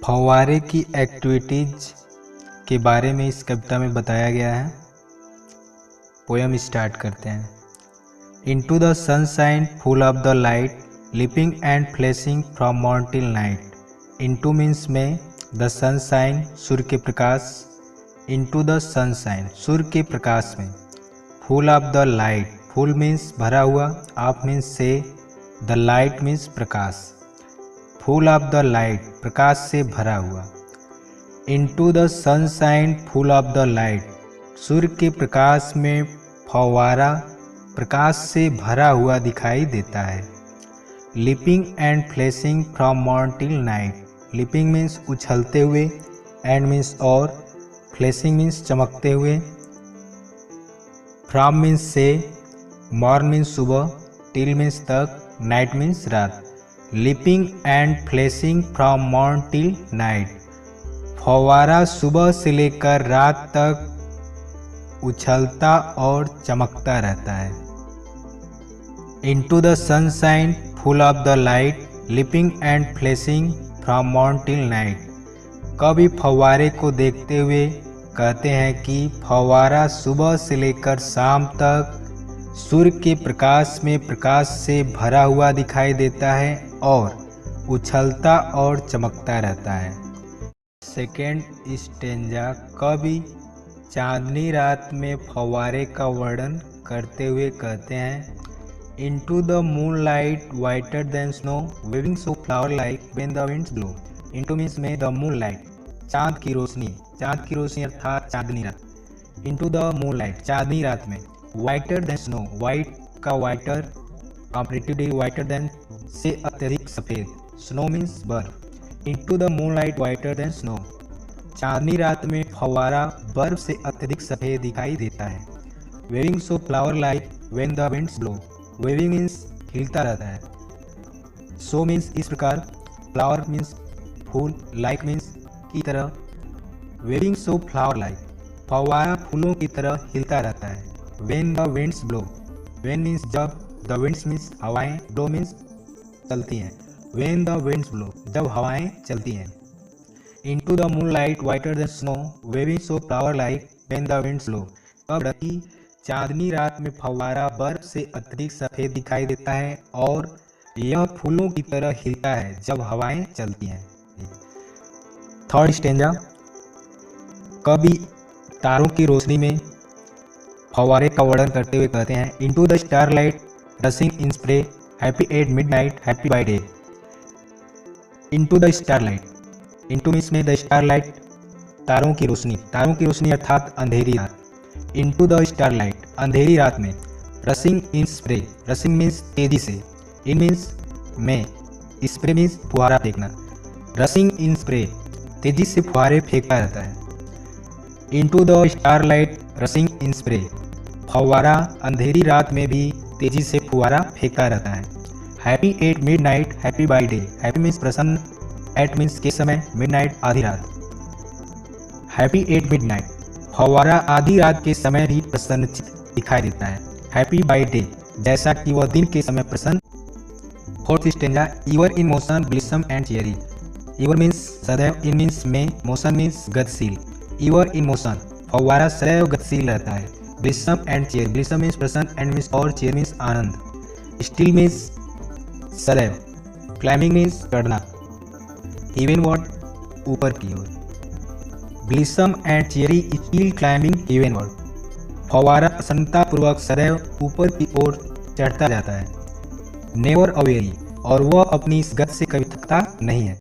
फव्वारे की एक्टिविटीज के बारे में इस कविता में बताया गया है। पोयम स्टार्ट करते हैं। Into the sunshine full of the light, leaping and flashing from morn till night. Into means में, द सनशाइन सूर्य के प्रकाश, इनटू द सनशाइन सूर्य के प्रकाश में, full of the light, full means भरा हुआ, ऑफ मीन्स से, द लाइट मीन्स प्रकाश, फुल ऑफ द लाइट प्रकाश से भरा हुआ। Into the sunshine full of the light, सूर्य के प्रकाश में फव्वारा प्रकाश से भरा हुआ दिखाई देता है। Leaping and flashing from morn till night, leaping means उछलते हुए, एंड मीन्स और, फ्लैशिंग मीन्स चमकते हुए, फ्रॉम मीन्स से, मॉर्न मीन्स सुबह, टिल मीन्स तक, नाइट मीन्स रात। Leaping and flashing from morn till night, फव्वारा सुबह से लेकर रात तक उछलता और चमकता रहता है। Into the sunshine full of the light, leaping and flashing from morn till night. कवि फव्वारे को देखते हुए कहते हैं कि फव्वारा सुबह से लेकर शाम तक सूर्य के प्रकाश में प्रकाश से भरा हुआ दिखाई देता है और उछलता और चमकता रहता है। सेकेंड स्टेंजा, कवि चांदनी रात में फव्वारे का वर्णन करते हुए कहते हैं, into the moon light whiter than snow, waving so flower like when the winds blow. Into means में, द मून लाइट चांद की रोशनी अर्थात चांदनी रात। इनटू द मून लाइट चांदनी रात में, वाइटर देन स्नो, वाइट का वाइटर कॉम्परेटिवली वाइटर देन से अत्यधिक सफ़ेद, स्नो मीन्स बर्फ। Into the moon light whiter than snow, चांदनी रात में फव्वारा बर्फ से अत्यधिक सफ़ेद दिखाई देता है। Waving so flower like when the winds blow, waving means हिलता रहता है, सो मीन्स इस प्रकार, फ्लावर मीन्स फूल, लाइक मीन्स की तरह। वेविंग सो फ्लावर लाइक, फव्वारा फूलों की तरह हिलता रहता है। When the winds blow, when means जब, द विंड्स मीन्स हवाएं, ब्लो मीन्स चलती हैं। व्हेन द विंड्स ब्लो, जब हवाएं चलती हैं। Into the moon light whiter than snow, waving so flower like when the winds blow. कब रखी चांदनी रात में फव्वारा बर्फ से अत्यधिक सफ़ेद दिखाई देता है और यह फूलों की तरह हिलता है जब हवाएं चलती हैं। थर्ड स्टेंजा, कवि तारों की रोशनी में फव्वारे का वर्णन करते हुए कहते हैं, into the starlight rushing in spray, happy at midnight, happy by day. Into the starlight, into means में, द स्टारलाइट तारों की रोशनी अर्थात अंधेरी रात। इनटू द स्टारलाइट अंधेरी रात में, रशिंग इन स्प्रे, रशिंग मीन्स तेजी से, इन मीन्स में, स्प्रे मीन्स फुहारा फेंकना, रशिंग इन स्प्रे तेजी से फुहारे फेंकता रहता है। Into the starlight rushing in spray, फव्वारा अंधेरी रात में भी तेजी से फुहारा फेंकता रहता है। Happy at midnight, happy by day, happy means प्रसन्न, एट मीन्स के समय, मिडनाइट आधी रात। हैप्पी एट मिडनाइट, फव्वारा आधी रात के समय भी प्रसन्नचित्त दिखाई देता है। हैप्पी बाय डे, जैसा कि वह दिन के समय प्रसन्न। Fourth stanza, ever in motion blithesome and cheery. Ever means सदैव, इन मीन्स में, मोशन मीन्स गतिशील। ईवर इन मोशन, फव्वारा सदैव गतिशील रहता है। Blithesome and cheer, blithesome means प्रसन्न, एंड मीन्स और, चेयर मीन्स आनंद। स्टिल मीन्स सदैव, क्लाइंबिंग मीन्स चढ़ना, इवेनवर्ड ऊपर की ओर। Blithesome and cheery still climbing heavenward, फव्वारा प्रसन्नतापूर्वक सदैव ऊपर की ओर चढ़ता जाता है। नेवर अवेरी, और वह अपनी इस गति से कभी थकता नहीं है।